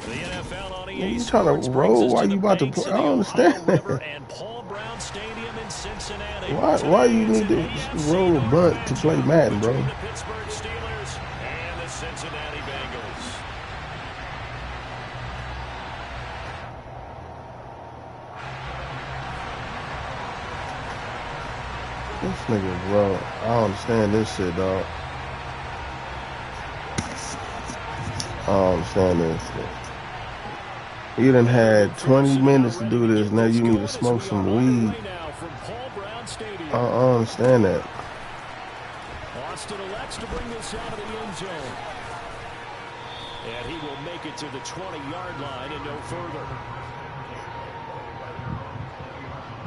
The NFL on EA You trying to roll while you about to play? I don't understand that. and Paul Brown Stadium in Cincinnati. Why you need to roll a butt to play Madden, bro? The Pittsburgh Steelers and the Cincinnati Bengals. This nigga, bro. I don't understand this shit, dog. I don't understand this shit. You done had 20 minutes to do this. Now you need to smoke some weed. I don't understand that. Austin elects to bring this out of the end zone. And he will make it to the 20-yard line and no further.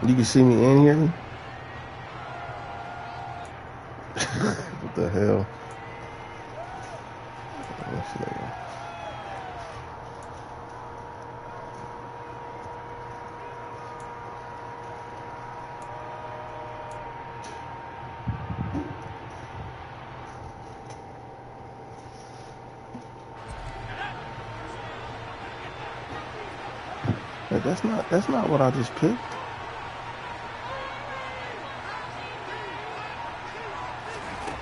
You can see me in here? What the hell? Hey, that's not what I just picked.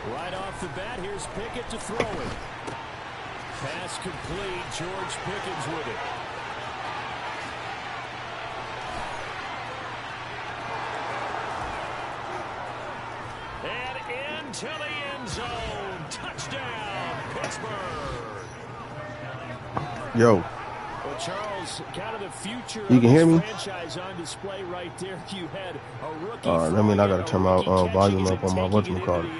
Right off the bat, here's Pickett to throw it. Pass complete. George Pickens with it. And into the end zone. Touchdown, Pittsburgh. Yo. Well, Charles, kind of the future you can hear me? Franchise on display right there. You had a rookie. That means I got to turn my volume up on my whatchamacallit.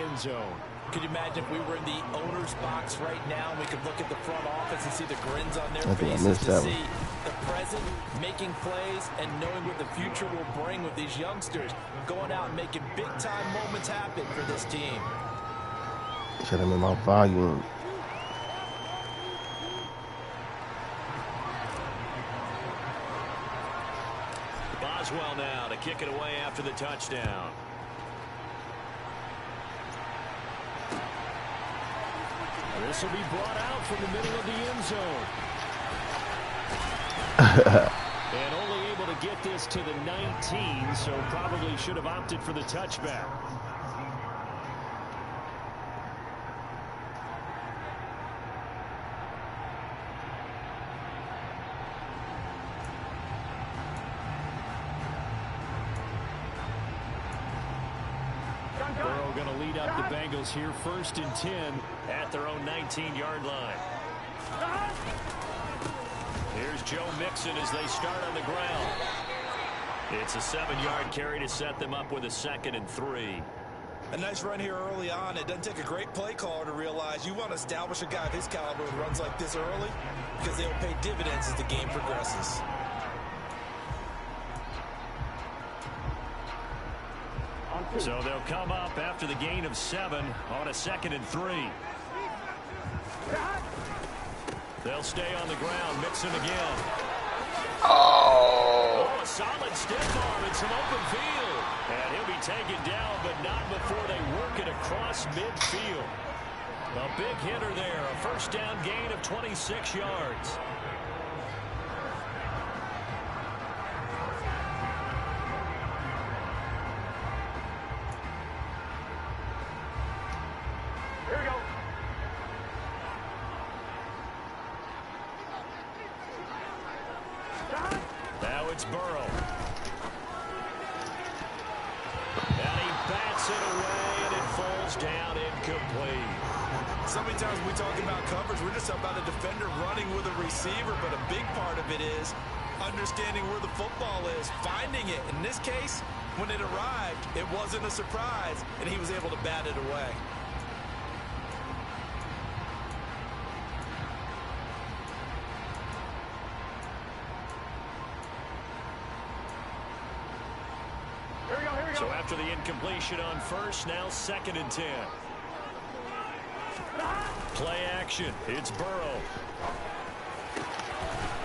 Could you imagine if we were in the owner's box right now and we could look at the front office and see the grins on their faces to see the present, making plays, and knowing what the future will bring with these youngsters going out and making big-time moments happen for this team. Should have made my volume. Boswell now to kick it away after the touchdown. This will be brought out from the middle of the end zone. And only able to get this to the 19, so probably should have opted for the touchback. Burrow going to lead up the Bengals here, 1st and 10 at their own 19-yard line. Here's Joe Mixon as they start on the ground. It's a 7-yard carry to set them up with a 2nd and 3. A nice run here early on. It doesn't take a great play caller to realize you want to establish a guy of his caliber who runs like this early because they'll pay dividends as the game progresses. So they'll come up after the gain of 7 on a 2nd and 3. They'll stay on the ground. Mixon again. Oh, a solid stiff arm and some open field. And he'll be taken down, but not before they work it across midfield. A big hitter there. A 1st down gain of 26 yards. Now it's Burrow. And he bats it away, and it falls down incomplete. So many times we talk about coverage, we're just about a defender running with a receiver, but a big part of it is understanding where the football is, finding it. In this case, when it arrived, it wasn't a surprise, and he was able to bat it away. So after the incompletion on 1st, now 2nd and 10. Play action. It's Burrow.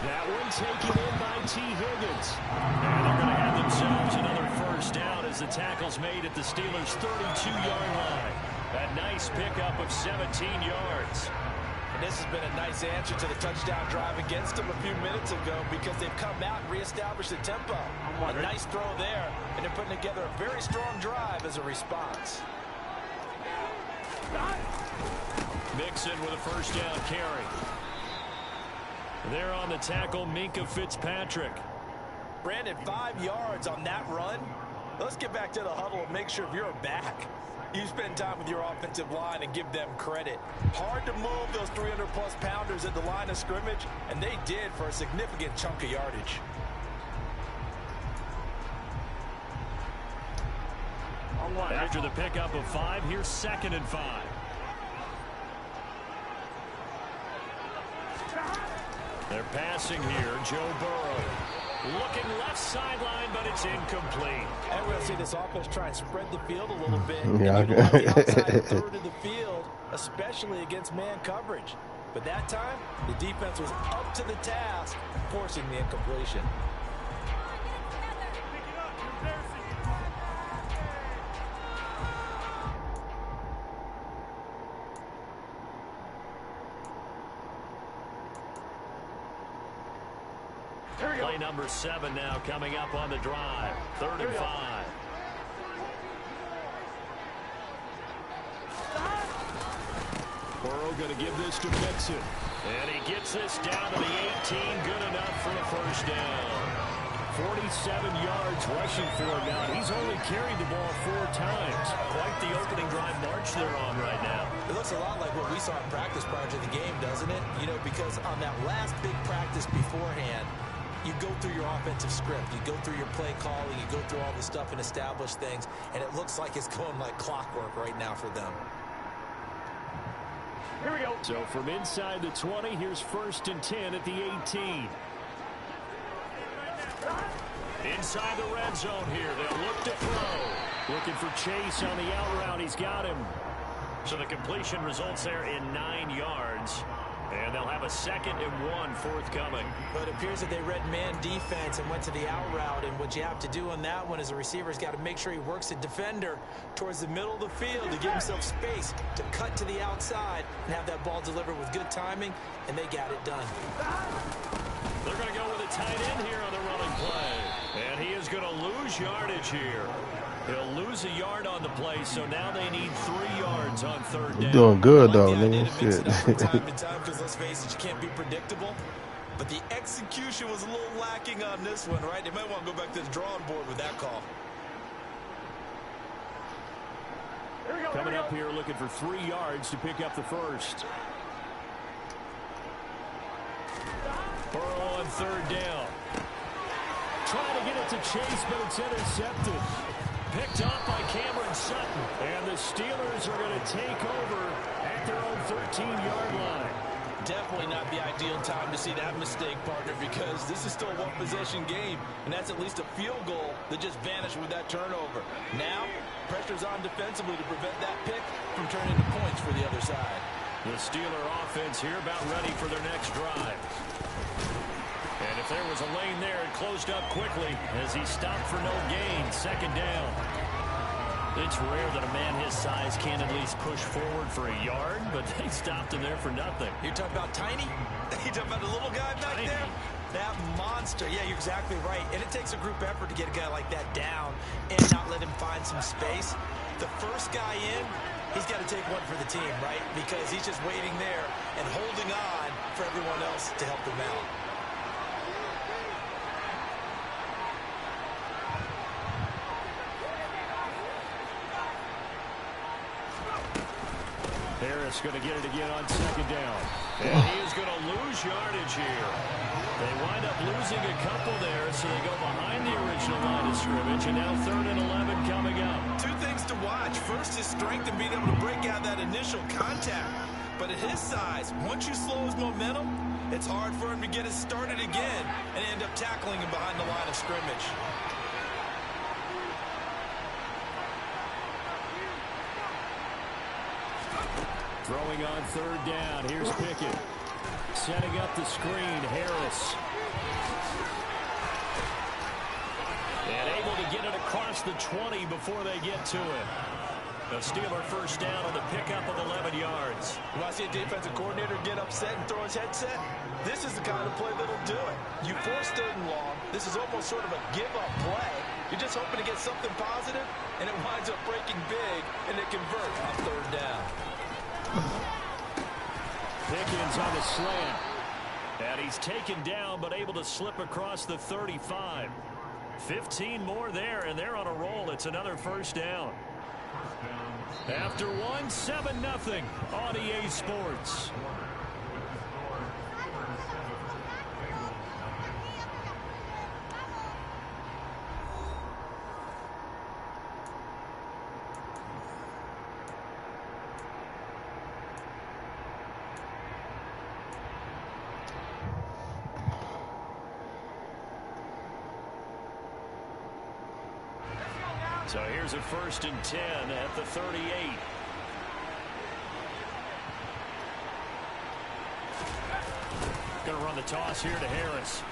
That one taken in by T. Higgins. And they're going to have themselves another 1st down as the tackle's made at the Steelers' 32-yard line. A nice pickup of 17 yards. And this has been a nice answer to the touchdown drive against them a few minutes ago because they've come out and reestablished the tempo. A nice throw there, and they're putting together a very strong drive as a response. Mixon with a first down carry. There on the tackle, Minkah Fitzpatrick. Brandon, 5 yards on that run. Let's get back to the huddle and make sure if you're back, you spend time with your offensive line and give them credit. Hard to move those 300-plus pounders at the line of scrimmage, and they did for a significant chunk of yardage. After the pickup of 5, here's 2nd and 5. They're passing here. Joe Burrow looking left sideline, but it's incomplete. And we're going to see this offense try and spread the field a little bit. Yeah, and utilize the outside third of the field, especially against man coverage. But that time, the defense was up to the task, forcing the incompletion. Play number 7 now coming up on the drive. 3rd and 5. Burrow going to give this to Mixon. And he gets this down to the 18. Good enough for a first down. 47 yards rushing for him now. He's only carried the ball 4 times. Quite the opening drive march they're on right now. It looks a lot like what we saw in practice prior to the game, doesn't it? You know, because on that last big practice beforehand, you go through your offensive script. You go through your play calling. You go through all the stuff and establish things. And it looks like it's going like clockwork right now for them. Here we go. So from inside the 20, here's 1st and 10 at the 18. Inside the red zone here. They'll look to throw. Looking for Chase on the out route. He's got him. So the completion results there in 9 yards. And they'll have a 2nd and 1 forthcoming. But it appears that they read man defense and went to the out route. And what you have to do on that one as a receiver's got to make sure he works the defender towards the middle of the field to give himself space to cut to the outside and have that ball delivered with good timing. And they got it done. They're going to go with a tight end here on the running play. And he is going to lose yardage here. He'll lose a yard on the play, so now they need 3 yards on 3rd down. Doing good, though, nigga. Shit. Because let's face it, you can't be predictable. But the execution was a little lacking on this one, right? They might want to go back to the drawing board with that call. Coming up here looking for 3 yards to pick up the first. Burrow on 3rd down. Trying to get it to Chase, but it's intercepted. Picked off by Cameron Sutton. And the Steelers are going to take over at their own 13-yard line. Definitely not the ideal time to see that mistake, partner, because this is still a one-possession game, and that's at least a field goal that just vanished with that turnover. Now, pressure's on defensively to prevent that pick from turning into points for the other side. The Steeler offense here about ready for their next drive. And if there was a lane there, it closed up quickly as he stopped for no gain. 2nd down. It's rare that a man his size can't at least push forward for a yard, but they stopped him there for nothing. You're talking about tiny? You're talking about the little guy back there? That monster. Yeah, you're exactly right. And it takes a group effort to get a guy like that down and not let him find some space. The first guy in, he's got to take one for the team, right? Because he's just waiting there and holding on for everyone else to help him out. Harris going to get it again on 2nd down. And he is going to lose yardage here. They wind up losing a couple there, so they go behind the original line of scrimmage, and now 3rd and 11 coming up. 2 things to watch. First, his strength and being able to break out that initial contact. But at his size, once you slow his momentum, it's hard for him to get it started again and end up tackling him behind the line of scrimmage. Throwing on 3rd down. Here's Pickett. Setting up the screen. Harris. And able to get it across the 20 before they get to it. A Steeler first down on the pickup of 11 yards. You want to see a defensive coordinator get upset and throw his headset? This is the kind of play that'll do it. You force 3rd and long. This is almost sort of a give-up play. You're just hoping to get something positive, and it winds up breaking big, and it converts on 3rd down. Pickens on the slant. And he's taken down, but able to slip across the 35. 15 more there, and they're on a roll. It's another first down. After one, 7-0 on EA Sports. So here's a 1st and 10 at the 38. Going to run the toss here to Harris.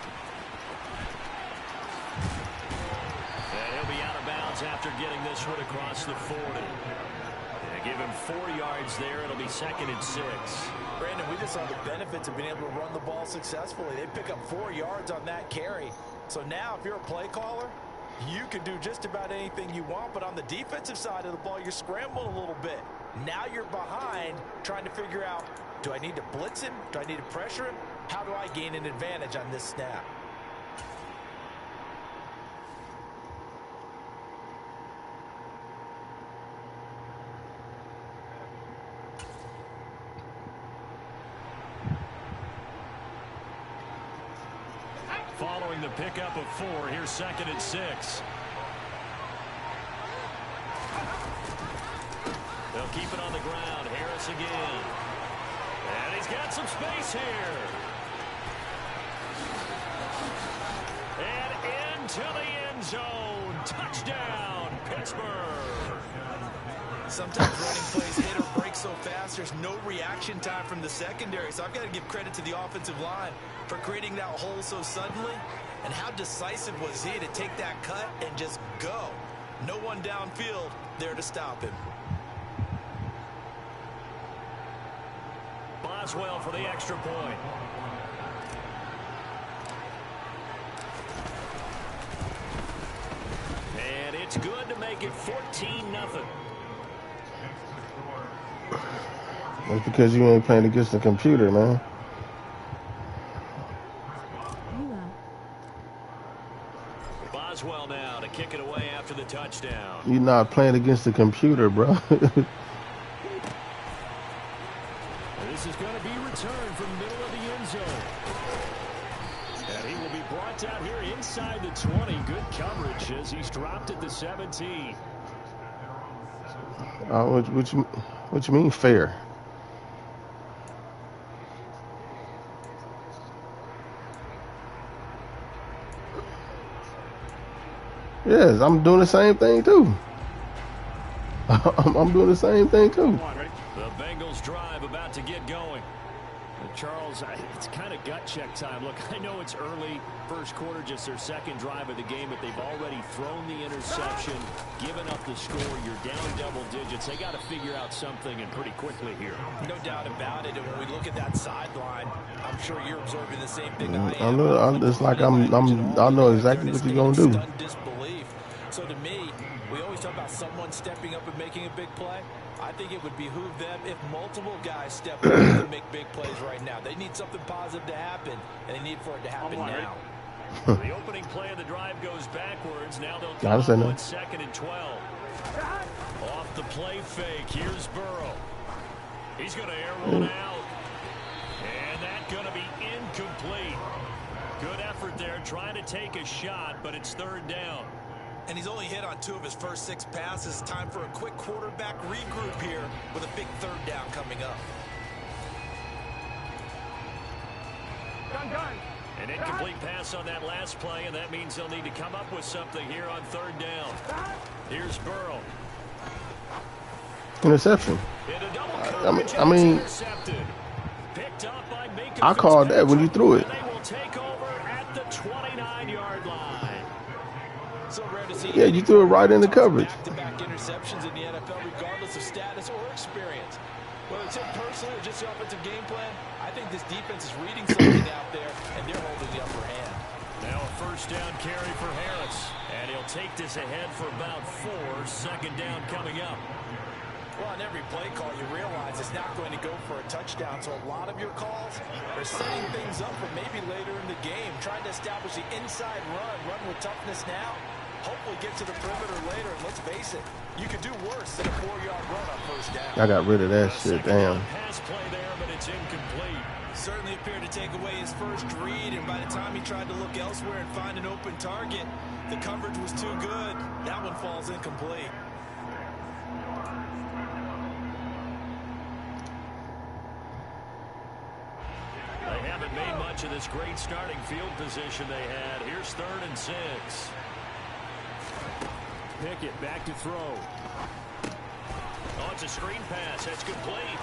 And he'll be out of bounds after getting this one across the 40. And give him 4 yards there. It'll be 2nd and 6. Brandon, we just saw the benefits of being able to run the ball successfully. They pick up 4 yards on that carry. So now if you're a play caller, you can do just about anything you want, but on the defensive side of the ball, you're scrambling a little bit. Now you're behind trying to figure out, do I need to blitz him? Do I need to pressure him? How do I gain an advantage on this snap? Following the pickup of 4, here's 2nd and 6. They'll keep it on the ground. Harris again. And he's got some space here. And into the end zone. Touchdown, Pittsburgh. Sometimes running plays hit or break so fast, there's no reaction time from the secondary. So I've got to give credit to the offensive line for creating that hole so suddenly. And how decisive was he to take that cut and just go? No one downfield there to stop him. Boswell for the extra point. And it's good to make it 14-0. That's because you ain't playing against the computer, man. Boswell now to kick it away after the touchdown. You're not playing against the computer, bro. This is going to be returned from the middle of the end zone. And he will be brought down here inside the 20. Good coverage as he's dropped at the 17. What you mean fair? Yes, I'm doing the same thing too. I'm doing the same thing too. The Bengals drive about to get going. Charles, it's kind of gut check time. Look, I know it's early, first quarter, just their 2nd drive of the game, but they've already thrown the interception, given up the score. You're down double digits. They got to figure out something, and pretty quickly here. No doubt about it. And when we look at that sideline, I'm sure you're observing the same thing I I am. know. It's like I know exactly what you're gonna do. Disbelief. So to me, we always talk about someone stepping up and making a big play. I think it would behoove them if multiple guys step up and make big plays right now. They need something positive to happen, and they need for it to happen now. The opening play of the drive goes backwards. Now they'll come up on 2nd and 12. Off the play fake. Here's Burrow. He's going to air one out. And that's going to be incomplete. Good effort there trying to take a shot, but it's 3rd down. And he's only hit on 2 of his first 6 passes. Time for a quick quarterback regroup here with a big 3rd down coming up. An incomplete pass on that last play, and that means they'll need to come up with something here on 3rd down. Here's Burrow. Interception. I mean, I called that when you threw it. They will take over at the 29-yard line. So rare to see. Yeah, you threw it right in the coverage. Back-to-back interceptions in the NFL, regardless of offensive game plan, I think this defense is reading something out there, and they're holding the upper hand. Now a first down carry for Harris. And he'll take this ahead for about 4. Second down coming up. Well, on every play call, you realize it's not going to go for a touchdown. So a lot of your calls are setting things up for maybe later in the game, trying to establish the inside run with toughness now. Hopefully get to the perimeter later. And let's face it, you could do worse than a 4-yard run on first down. I got rid of that shit, damn. Pass play there, but it's incomplete. Certainly appeared to take away his first read, and by the time he tried to look elsewhere and find an open target, the coverage was too good. That one falls incomplete. They haven't made much of this great starting field position they had. Here's 3rd and 6. Pickett back to throw. Oh, it's a screen pass. That's complete.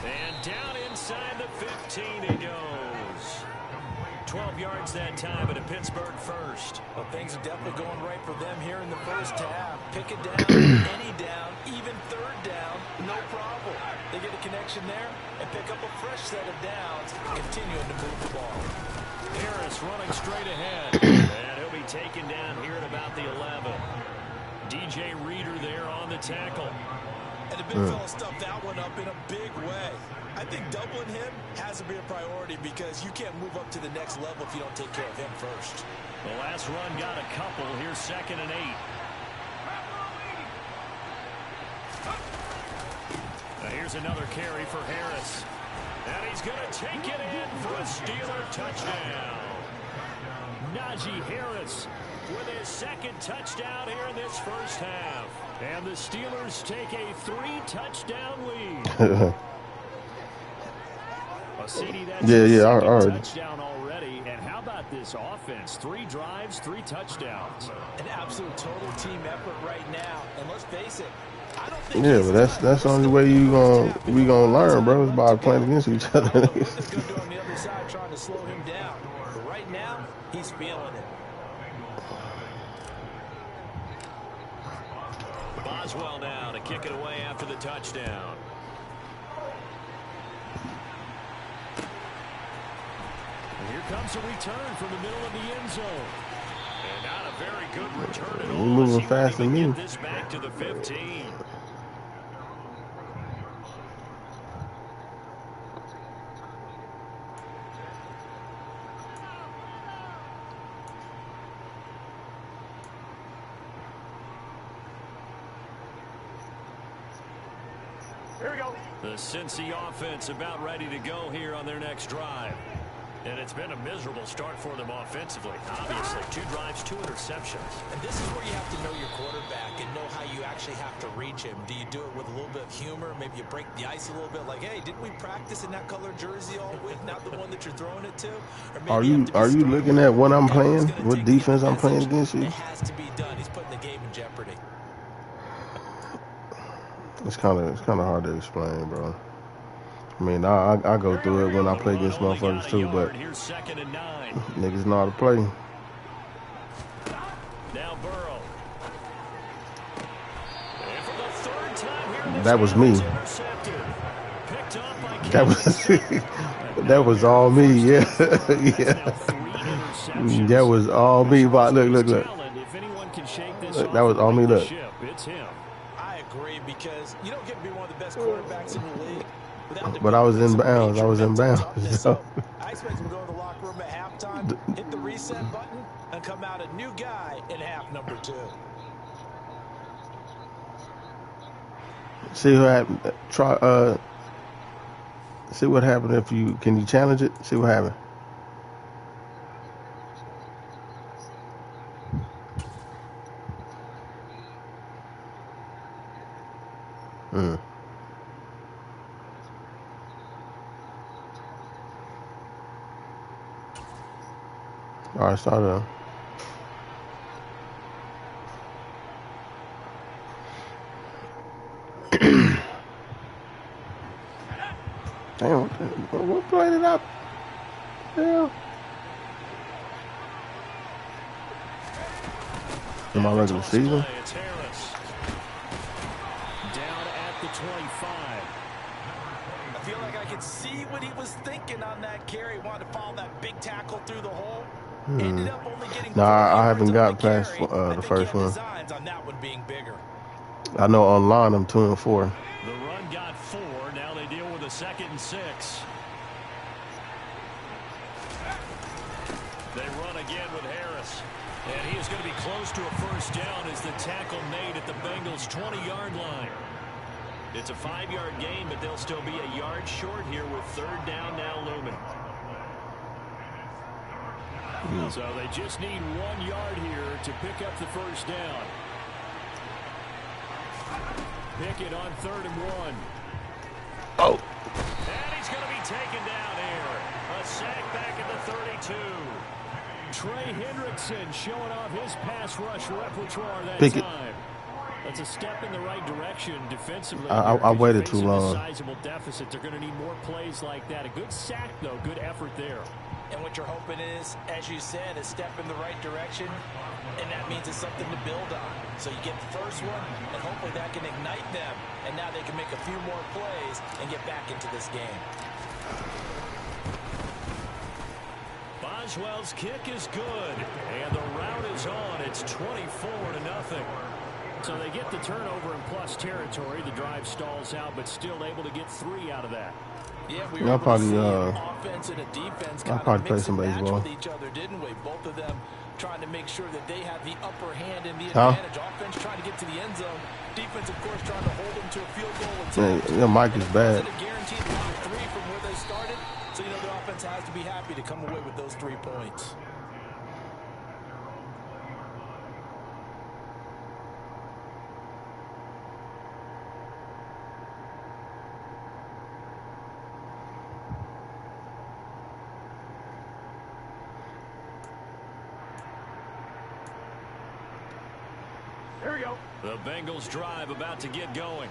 And down inside the 15 he goes. 12 yards that time, and a Pittsburgh first. Well, things are definitely going right for them here in the first half. Pick it down, any down, even 3rd down, no problem. They get a connection there and pick up a fresh set of downs, continuing to move the ball. Harris running straight ahead. And he'll be taken down here at about the 11. DJ Reader there on the tackle. And the big fella stuffed that one up in a big way. I think doubling him has to be a priority because you can't move up to the next level if you don't take care of him first. The last run got a couple. Here's 2nd and 8. Now here's another carry for Harris. And he's going to take it in for a Steeler touchdown. Najee Harris with his 2nd touchdown here in this first half. And the Steelers take a 3-touchdown lead. Yeah, I heard. Touchdown already. And how about this offense? 3 drives, 3 touchdowns. An absolute total team effort right now. And let's face it, I don't think but that's the only way we gonna learn, bro. Is by playing against each other. on the other side trying to slow him down. But right now, he's feeling it. Boswell now to kick it away after the touchdown. And here comes a return from the middle of the end zone. And not a very good return at all. You're moving fast than me. Get this back to the 15. Here we go. The Cincy offense about ready to go here on their next drive. And it's been a miserable start for them offensively. Obviously, 2 drives, 2 interceptions. And this is where you have to know your quarterback and know how you actually have to reach him. Do you do it with a little bit of humor? Maybe you break the ice a little bit, like, hey, didn't we practice in that color jersey all week? Not the one that you're throwing it to? Are you looking at what I'm playing? What defense I'm playing against you? It has to be done. He's putting the game in jeopardy. It's kind of hard to explain, bro. I mean, I go through it when I play against motherfuckers too, but niggas know how to play. Now Burrow. And for the 3rd time here, that was me. That was all me. Yeah, yeah. That was all me. But look. That was all me. Look. It's him. I agree because you don't get to be one of the best quarterbacks in the league. But I was in bounds. I was in bounds. So. I expect him to go to the locker room at halftime, hit the reset button, and come out a new guy in half number 2. See what happened. See what happened if you can challenge it. See what happened. All right, start it. Damn, what played it up? Yeah. In my regular season. It's Harris. Down at the 25. could see what he was thinking on that carry. Wanted to follow that big tackle through the hole. Ended up only getting I haven't got past the first one. On that one being bigger. I know online I'm 2 and 4. The run got 4. Now they deal with a 2nd and 6. They run again with Harris. And he is going to be close to a first down as the tackle made at the Bengals' 20-yard line. It's a 5-yard gain, but they'll still be a yard short here with 3rd down now looming. So they just need 1 yard here to pick up the first down. Pickett on 3rd and 1. Oh. And he's going to be taken down here. A sack back at the 32. Trey Hendrickson showing off his pass rush repertoire that time. That's a step in the right direction defensively. I waited too long. A sizable deficit. They're going to need more plays like that. A good sack, though. Good effort there. And what you're hoping is, as you said, a step in the right direction, and that means it's something to build on. So you get the first one, and hopefully that can ignite them, and now they can make a few more plays and get back into this game. Boswell's kick is good, and the route is on. It's 24-0. So they get the turnover in plus territory. The drive stalls out, but still able to get 3 out of that. Yeah, I'll probably offense and a defense I'll probably play some baseball with each other, didn't we? Both of them trying to make sure that they have the upper hand and the advantage. Offense trying to get to the end zone. Defense, of course, trying to hold them to a field goal. Yeah, Mike is bad. A guaranteed 3 from where they started. So, you know, the offense has to be happy to come away with those 3 points. Here we go. The Bengals drive about to get going.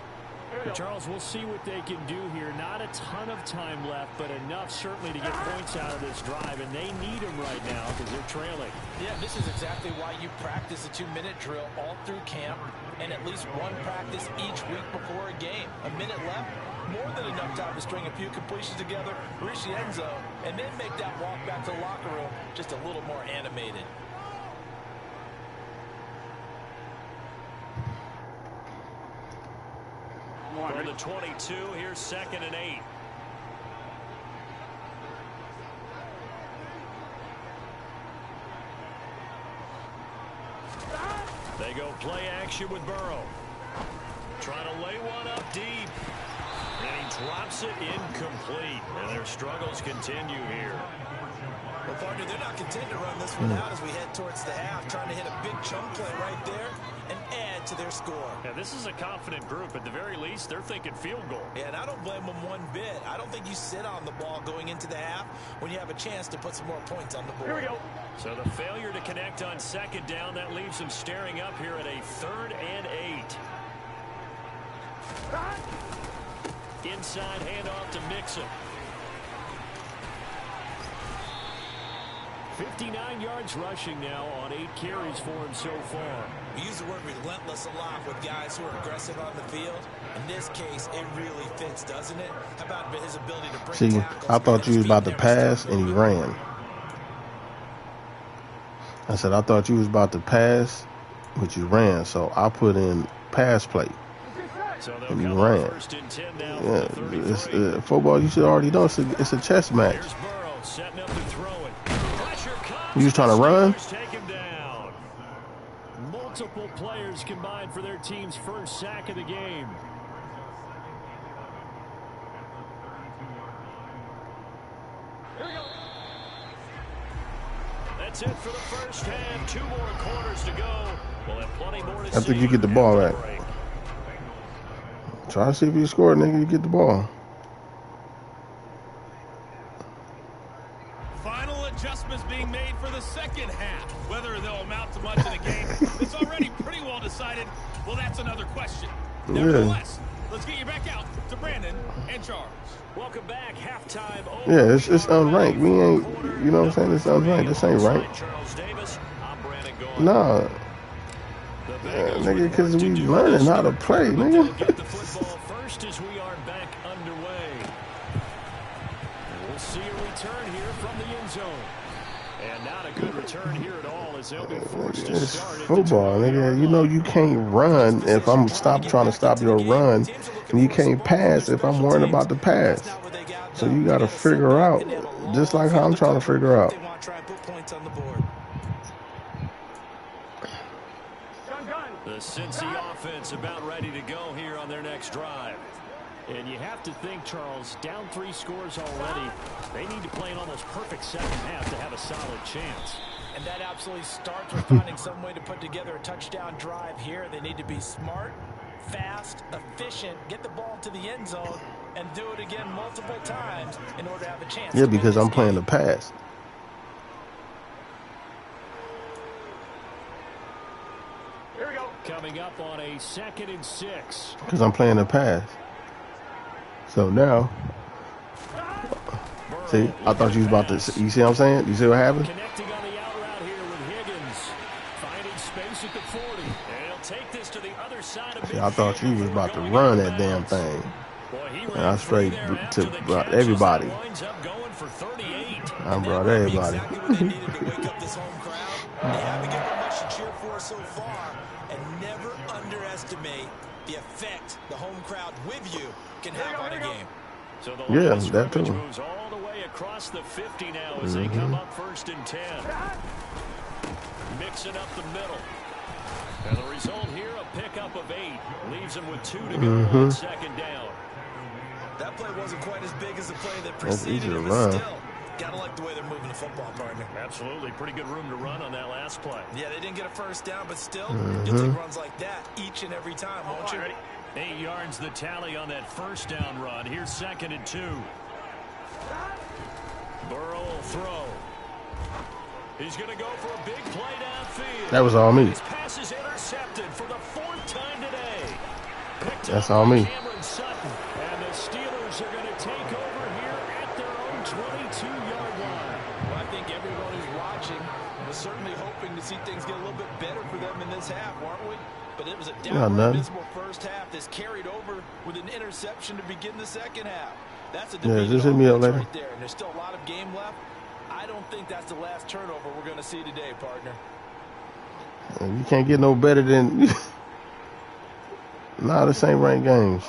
Charles, we'll see what they can do here. Not a ton of time left, but enough certainly to get points out of this drive, and they need them right now because they're trailing. Yeah, this is exactly why you practice a 2-minute drill all through camp and at least 1 practice each week before a game. A minute left, more than enough time to string a few completions together, reach the end zone, and then make that walk back to the locker room just a little more animated. From the 22, here's 2nd and 8. They go play action with Burrow. Trying to lay one up deep. And he drops it incomplete. And their struggles continue here. Well, partner, they're not content to run this one out as we head towards the half, trying to hit a big chunk play right there and add to their score. Yeah, this is a confident group. At the very least, they're thinking field goal. Yeah, and I don't blame them one bit. I don't think you sit on the ball going into the half when you have a chance to put some more points on the board. Here we go. So the failure to connect on 2nd down, that leaves them staring up here at a 3rd and 8. Inside handoff to Mixon. 59 yards rushing now on 8 carries for him so far. We use the word relentless a lot with guys who are aggressive on the field. In this case, it really fits, doesn't it? How about his ability to bring tackles? I thought you was about to pass, and he ran. I said, I thought you was about to pass, but you ran. So I put in pass play, and you ran. Yeah, it's, football, you should already know it's a chess match. Setting up to throw it. You was trying to run? Multiple players combined for their team's first sack of the game. Here we go. That's it for the first half. 2 more quarters to go. We'll have plenty more to see. I think you get the ball back. Try to see if you score, nigga. You get the ball. Final adjustments being made for the second half. Whether they'll amount to much in a game it's already pretty well decided, well, that's another question. Nevertheless, let's get you back out to Brandon and Charles. Welcome back. Halftime. Yeah, it's unranked. We ain't, you know what I'm saying? It's unranked. This ain't ranked. Nah. Nigga, because we learning how to play, nigga. see a return here from the end zone. And not a good return here at all as they'll be forced to It's start football, nigga. You know you can't run if I'm trying to stop your run, and you can't pass if I'm worrying about the pass. So you got to figure out, just like how I'm trying to figure out. The Cincy offense about ready to go here on their next drive. And you have to think, Charles, down 3 scores already. They need to play an almost perfect second half to have a solid chance. And that absolutely starts with finding some way to put together a touchdown drive here. They need to be smart, fast, efficient, get the ball to the end zone, and do it again multiple times in order to have a chance. Yeah, because I'm playing the pass. Here we go. Coming up on a 2nd and 6. Because I'm playing the pass. So now, see, I thought you was about to, you see what I'm saying? You see what happened? Connecting on the out route here with Higgins. Finding space at the 40. And he'll take this to the other side of See, I thought you was about to run that damn thing. And I straight to everybody. I brought everybody. Exactly what they needed to wake up this home crowd. They haven't given them much to cheer for so far. And never underestimate the effect the home crowd with you can have on a game. So the Yeah, that too. moves all the way across the 50 now as they come up 1st and 10. Mixing up the middle. And the result here, a pickup of 8. Leaves them with 2 to go on 2nd down. That play wasn't quite as big as the play that That's easy preceded to it, but run. still, gotta like the way they're moving the football, partner. Absolutely. Pretty good room to run on that last play. Yeah, they didn't get a first down, but still, you'll take runs like that each and every time, won't you? 8 yards the tally on that 1st down run. Here's 2nd and 2. Burrow will throw. He's going to go for a big play downfield. That was all me. His pass is intercepted for the 4th time today. That's all me. Cameron Sutton. And the Steelers are going to take over here at their own 22-yard line. Well, I think everyone who's watching was certainly hoping to see things get a little bit better for them in this half, weren't we? But it was a downright miserable first half. This carried over with an interception to begin the second half. That's a just hit me up later. right there. And there's still a lot of game left. I don't think that's the last turnover we're going to see today, partner. You can't get no better than nah, this ain't ranked games.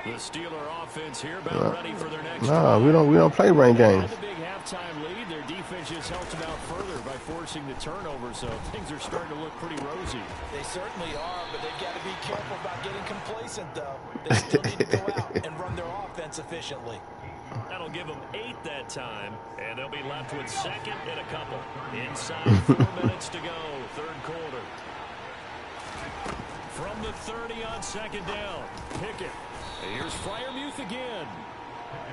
The Steeler offense here about ready for their next Nah, we don't play ranked games. The big halftime lead. Their defense just helped them out further by forcing the turnover, so things are starting to look pretty rosy. They certainly are, but they've got to be careful about getting complacent, though. They still need to go out and run their offense efficiently. That'll give them 8 that time, and they'll be left with 2nd and a couple. Inside 4 minutes to go, 3rd quarter. From the 30 on 2nd down, Pickett. Here's Freiermuth again.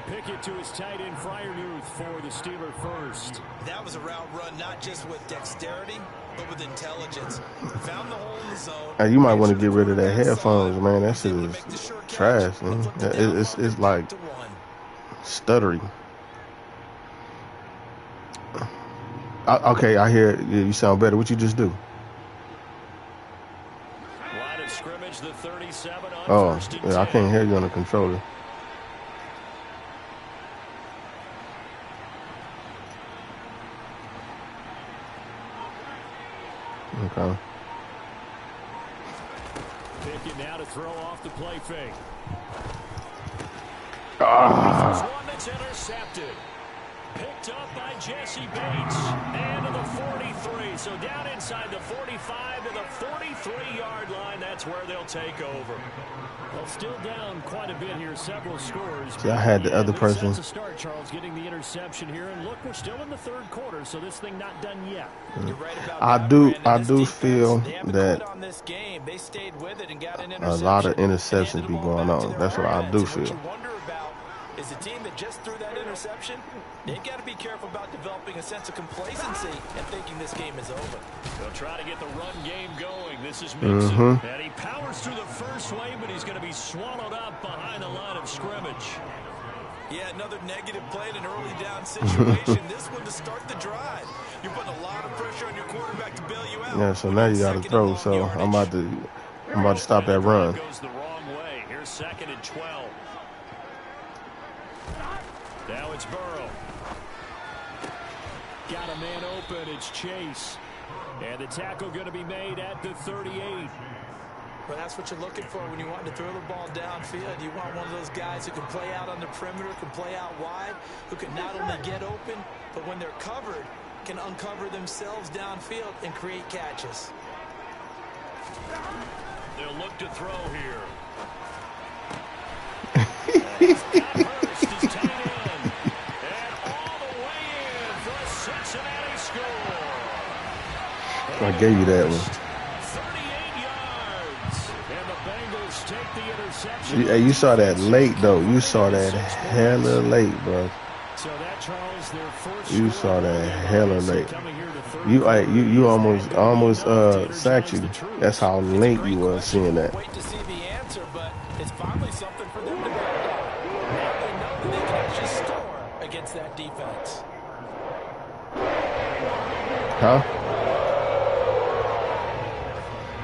Pickett to his tight end Freiermuth for the Steeler first. That was a route run not just with dexterity, but with intelligence. Found the hole in the zone. Hey, you might want to get rid of that headphones, man. That shit is trash, man. It's like stuttery. Okay, I hear you sound better. What you just do? Line of scrimmage, the 37 on Oh, 1st and yeah, I 10. can't hear you on the controller. Okay. Pickett now to throw off the play fake. Ah. First one that's intercepted. Picked up by Jesse Bates. And to the 43. So down inside the 45 to the 43-yard line. That's where they'll take over. Well, still down quite a bit here. Several scores. See, I had the other person. That's a start, Charles, getting the interception here. And look, we're still in the 3rd quarter, so this thing not done yet. You're right about I that, do Brandon. feel They haven't that quit on this game. They stayed with it and got an a lot of interception interceptions be going on. That's what I do What feel. you wonder about is the team that just threw that interception, they've got to be careful about developing a sense of complacency and thinking this game is over. They'll try to get the run game going. This is Mixon. And he powers through the first wave, but he's going to be swallowed up behind the line of scrimmage. Yeah, another negative play in an early down situation. This one to start the drive. You're putting a lot of pressure on your quarterback to bail you out. Yeah, so now you got to throw. So I'm about to stop that run. Goes the wrong way. Here's 2nd and 12. Now it's Burrow. Got a man open. It's Chase. And the tackle going to be made at the 38. Well, that's what you're looking for when you want to throw the ball downfield. You want one of those guys who can play out on the perimeter, can play out wide, who can not only get open, but when they're covered, can uncover themselves downfield and create catches. They'll look to throw here. Hurst is tight end. And all the way in for a Cincinnati score. I gave you that one. 38 yards. And the Bengals take the interception. Hey, you saw that late, though. You saw that hella late, bro. So that, Charles, their first you saw that hella late. You almost sacked you. That's how late you were seeing that. Wait to see the answer, but it's finally something for them to build on. Now they know that they can actually score against that defense. Huh?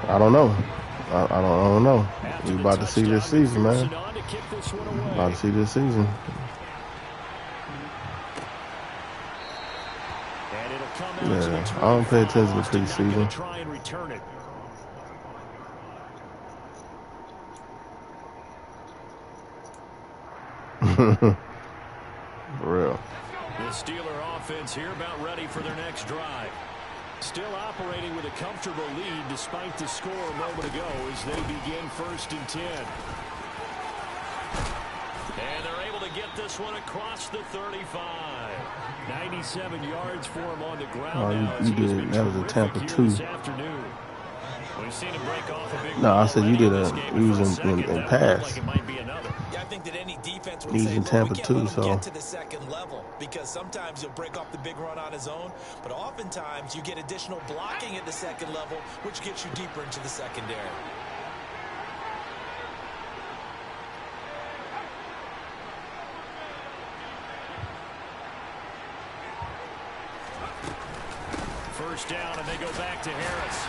I don't know. I don't know. We about to see this season, man. About to see this season. Yeah, I don't pay attention to preseason. Try and return it. For real. The Steeler offense here about ready for their next drive. Still operating with a comfortable lead despite the score a moment ago as they begin 1st and 10. And they're able to get this one across the 35. 97 yards for him on the ground now. You did. That was a Tampa 2. We've seen him break off a big no, I said you did a. You was in pass. Yeah, I think that any defense would He's say, in Tampa we can't too, let him so get to the second level, because sometimes he'll break off the big run on his own, but oftentimes you get additional blocking at the second level, which gets you deeper into the secondary. First down, and they go back to Harris.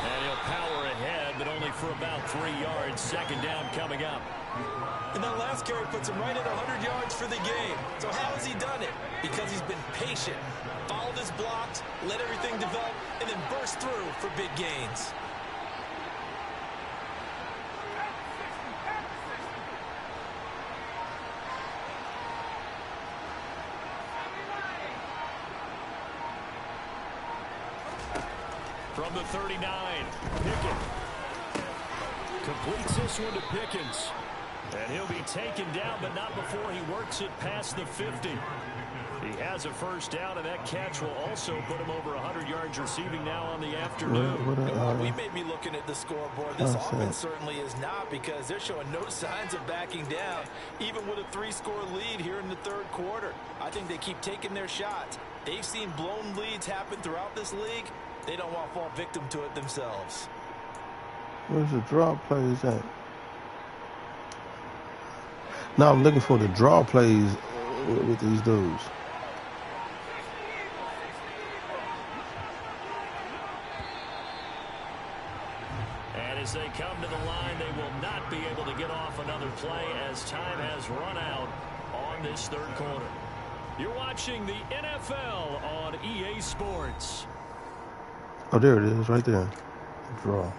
And he'll power ahead, but only for about 3 yards. Second down coming up. And that last carry puts him right at 100 yards for the game. So how has he done it? Because he's been patient, followed his blocks, let everything develop, and then burst through for big gains. From the 39, Pickett completes this one to Pickens. And he'll be taken down, but not before he works it past the 50. He has a first down, and that catch will also put him over 100 yards receiving now on the afternoon. We may be looking at the scoreboard. This offense certainly is not, because they're showing no signs of backing down, even with a 3-score lead here in the third quarter. I think they keep taking their shots. They've seen blown leads happen throughout this league. They don't want to fall victim to it themselves. Where's the draw plays at? No, I'm looking for the draw plays with these dudes. And as they come to the line, they will not be able to get off another play as time has run out on this third quarter. You're watching the NFL on EA Sports. Oh, there it is, right there. Draw.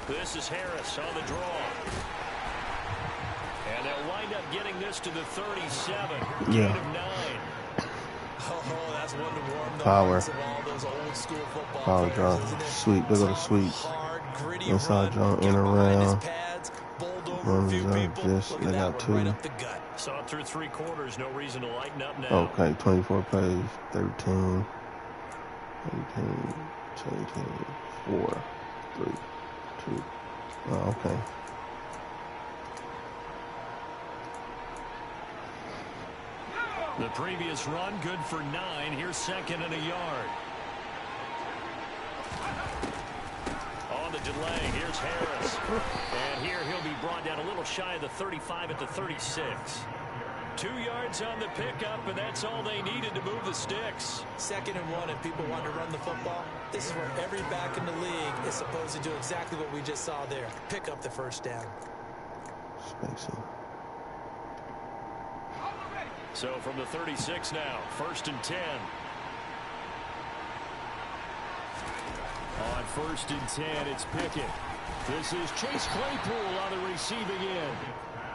This is Harris on the draw. And they'll wind up getting this to the 37. Yeah. Gain of 9. Oh, that's one to warm the Power. hearts of all those old school football Power players, draw. isn't it? Sweep. They go to sweep. Hard, gritty Inside run, jump, in around. pads, bowled over Runs a few up, people. just Look they at that got one, right 2. up the gut. Saw it through 3 quarters. No reason to lighten up now. Okay, 24 plays, 13, 18, 17, 4, 3, 2. Oh, okay. The previous run, good for 9. Here's second and a yard. On the delay, here's Harris. And here he'll be brought down a little shy of the 35 at the 36. 2 yards on the pickup, and that's all they needed to move the sticks. 2nd and 1, and people want to run the football. This is where every back in the league is supposed to do exactly what we just saw there. Pick up the first down. So from the 36 now, 1st and 10. On 1st and 10, it's Pickett. This is Chase Claypool on the receiving end.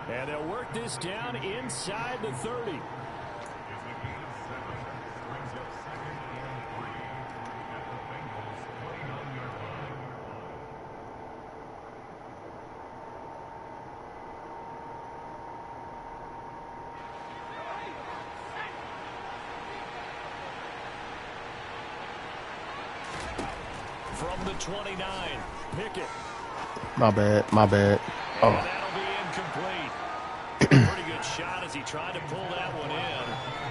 And they'll work this down inside the 30. From the 29, Pickett. My bad. Oh. And that'll be incomplete. Pretty good shot as he tried to pull that one in.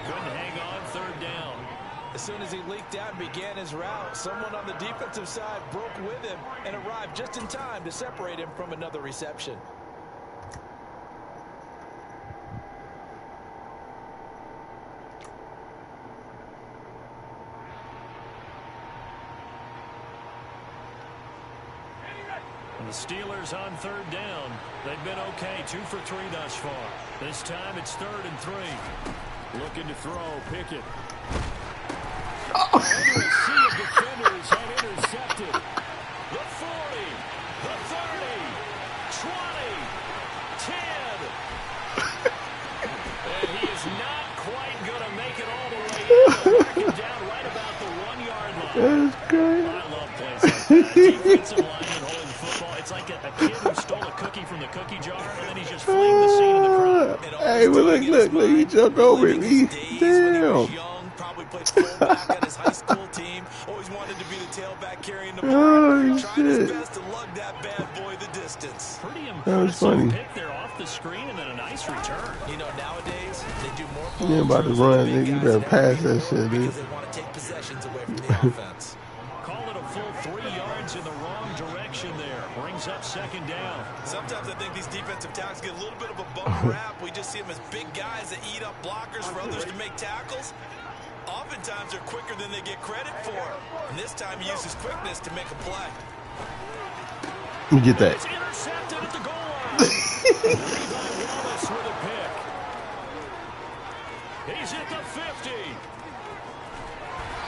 Couldn't hang on 3rd down. As soon as he leaked out and began his route, someone on the defensive side broke with him and arrived just in time to separate him from another reception. The Steelers on 3rd down. They've been okay, 2 for 3 thus far. This time it's 3rd and 3. Looking to throw, Pickett. Into a sea of defenders had intercepted. The 40, the 30, 20, 10. And he is not quite going to make it all the way in. Marking down right about the 1-yard line. That's great. I love plays like that. Defensive lineman holding the football. It's like a kid who stole a cookie from the cookie jar, and then he's just fleeing the scene of the crime. Hey, well, look, he jumped over it. Damn. Probably played fullback on his high school team. Always wanted to be the tailback carrying the ball. Tried his best to lug that bad boy the distance. Pretty impressive pick there off the screen, and then a nice return. You know, nowadays they do more. You about to run, nigga. You better pass that shit, dude. Because they want to take possessions away from the offense. Call it a full 3 yards in the wrong direction there. Brings up 2nd down. Sometimes I think these defensive tackles get a little bit of a bum rap. We just see them as big guys that eat up blockers for others to make tackles. Oftentimes they're quicker than they get credit for. And this time he uses quickness to make a play. Let me get that. It's intercepted at the goal line. Levi Wallace with a pick. He's at the 50.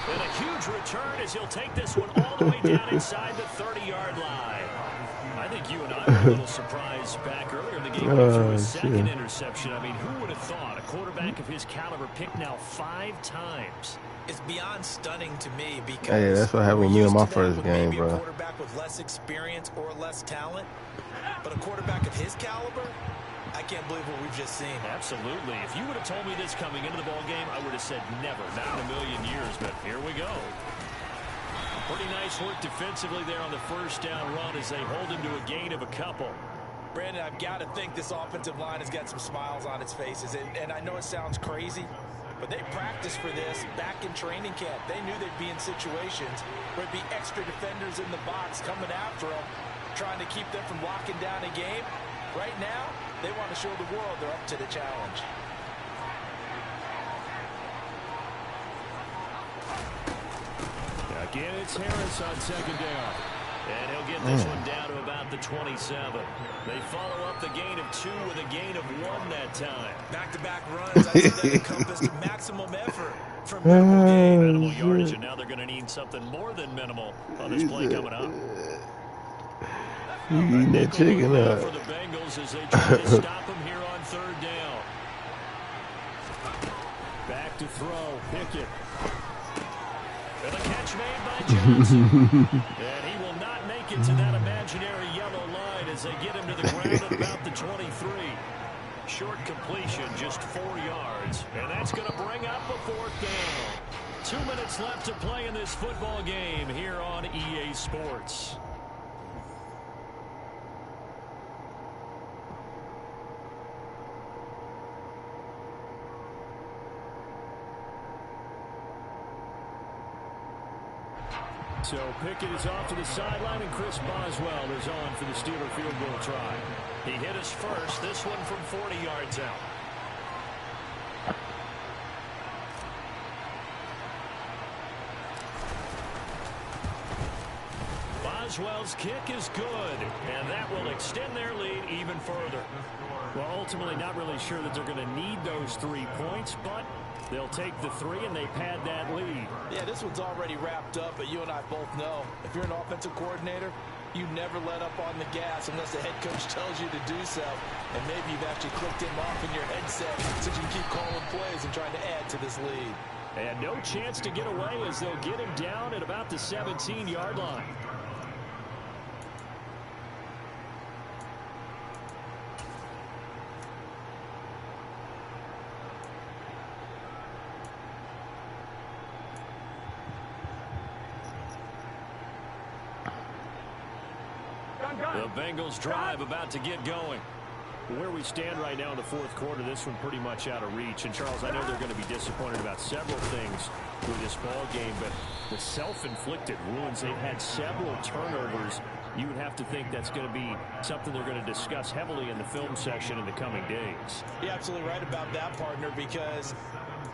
And a huge return as he'll take this one all the way down inside the 30-yard line. I think you and I were a little surprised back earlier in the game when he threw his 2nd interception. I mean, who would have thought a quarterback of his caliber picked now 5 times? It's beyond stunning to me because hey, that's what happened with me in my first game, bro. A quarterback with less experience or less talent, but a quarterback of his caliber, I can't believe what we've just seen. Absolutely. If you would have told me this coming into the ball game, I would have said never, not in a million years, but here we go. Pretty nice work defensively there on the 1st down run as they hold him to a gain of a couple. Brandon, I've got to think this offensive line has got some smiles on its faces, and I know it sounds crazy, but they practiced for this back in training camp. They knew they'd be in situations where there'd be extra defenders in the box coming after them, trying to keep them from locking down a game. Right now, they want to show the world they're up to the challenge. Again, it's Harris on 2nd down. And he'll get this one down to about the 27. They follow up the gain of 2 with a gain of 1 that time. Back-to-back runs, I think that encompassed maximum effort for minimal gain. Minimal yardage, and now they're going to need something more than minimal on this play coming up. You eating that chicken up. For the Bengals as they try to stop him here on 3rd down. Back to throw, Pickett. And a catch made by Johnson. And he will not make it to that imaginary yellow line as they get him to the ground at about the 23. Short completion, just 4 yards. And that's going to bring up a 4th down. 2 minutes left to play in this football game here on EA Sports. So Pickett is off to the sideline, and Chris Boswell is on for the Steeler field goal try. He hit us first, this one from 40 yards out. Boswell's kick is good, and that will extend their lead even further. Well, ultimately, not really sure that they're going to need those 3 points, but they'll take the 3 and they pad that lead. Yeah, this one's already wrapped up, but you and I both know if you're an offensive coordinator, you never let up on the gas unless the head coach tells you to do so. And maybe you've actually clicked him off in your headset so you can keep calling plays and trying to add to this lead. And no chance to get away as they'll get him down at about the 17-yard line. The Bengals drive about to get going. Where we stand right now in the fourth quarter, this one pretty much out of reach. And, Charles, I know they're going to be disappointed about several things with this ball game, but the self-inflicted wounds, they've had several turnovers. You would have to think that's going to be something they're going to discuss heavily in the film section in the coming days. You're absolutely right about that, partner, because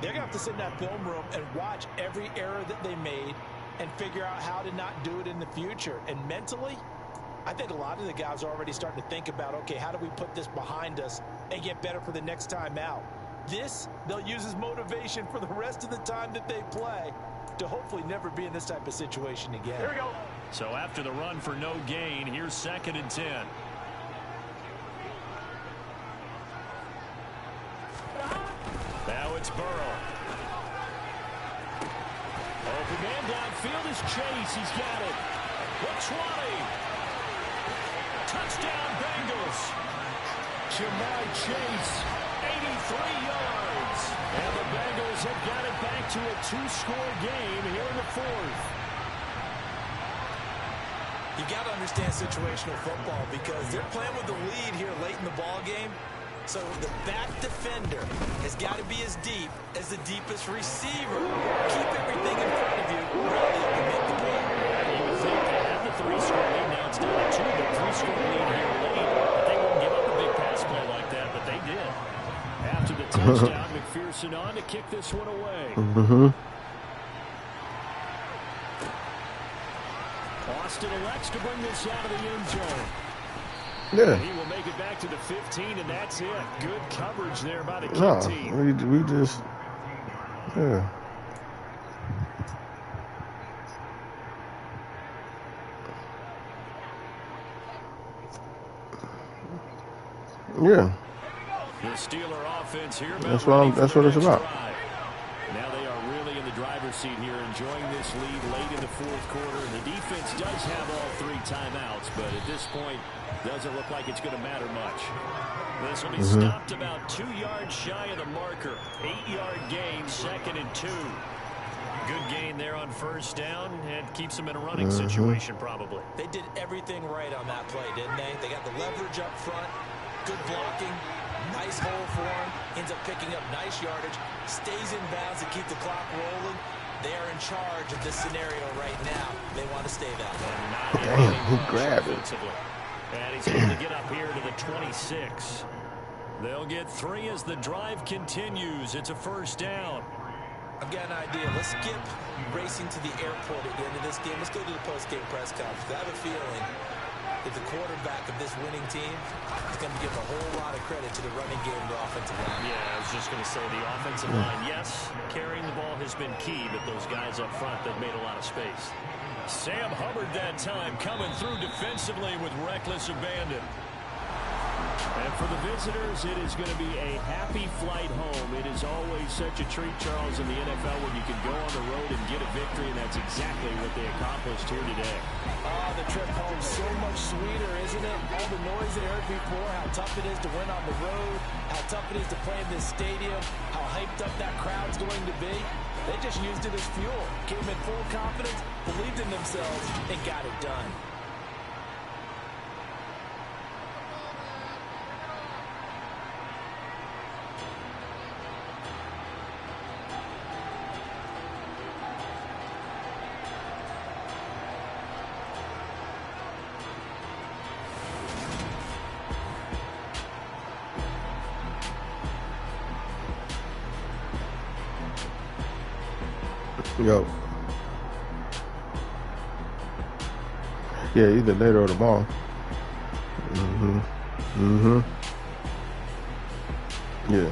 they're going to have to sit in that film room and watch every error that they made and figure out how to not do it in the future. And mentally, I think a lot of the guys are already starting to think about, okay, how do we put this behind us and get better for the next time out? This, they'll use as motivation for the rest of the time that they play to hopefully never be in this type of situation again. Here we go. So after the run for no gain, here's 2nd and 10. Now it's Burrow. Open man downfield is Chase. He's got it. The 20. Touchdown Bengals. Jamar Chase, 83 yards. And the Bengals have got it back to a 2-score game here in the fourth. You got to understand situational football because they're playing with the lead here late in the ball game. So the back defender has got to be as deep as the deepest receiver. Keep everything in front of you. Rally up and make the play. You would think they had the 3-score lead. Now it's down to 2, but 3-score lead here late. But they wouldn't give up a big pass play like that, but they did. After the touchdown, McPherson on to kick this one away. Austin elects to bring this out of the end zone. Yeah. And he will make it back to the 15, and that's it. Good coverage there by the kick team. We just, yeah. Yeah. The Steeler offense here. That's what it's about. Now they are really in the driver's seat here, enjoying this lead late in the fourth quarter. And the defense does have all 3 timeouts, but at this point, doesn't look like it's going to matter much. This will be stopped about 2 yards shy of the marker. 8-yard gain, 2nd and 2. Good gain there on first down and keeps them in a running situation probably. They did everything right on that play, didn't they? They got the leverage up front, good blocking, nice hole for him, ends up picking up nice yardage, stays in bounds to keep the clock rolling. They are in charge of this scenario right now. They want to stay that way. Damn, he grabbed it. And he's able to get up here to the 26. They'll get 3 as the drive continues. It's a first down. I've got an idea. Let's skip racing to the airport at the end of this game. Let's go to the post-game press conference. I have a feeling that the quarterback of this winning team is going to give a whole lot of credit to the running game and the offensive line. Yeah, I was just going to say the offensive line, yes, carrying the ball has been key, but those guys up front, they've made a lot of space. Sam Hubbard that time coming through defensively with reckless abandon. And for the visitors, it is going to be a happy flight home. It is always such a treat, Charles, in the NFL when you can go on the road and get a victory, and that's exactly what they accomplished here today. Oh, the trip home so much sweeter, isn't it? All the noise they heard before, how tough it is to win on the road, how tough it is to play in this stadium, how hyped up that crowd's going to be. They just used it as fuel, came in full confidence, believed in themselves, and got it done. Yo. Yeah, either later or tomorrow. Yeah.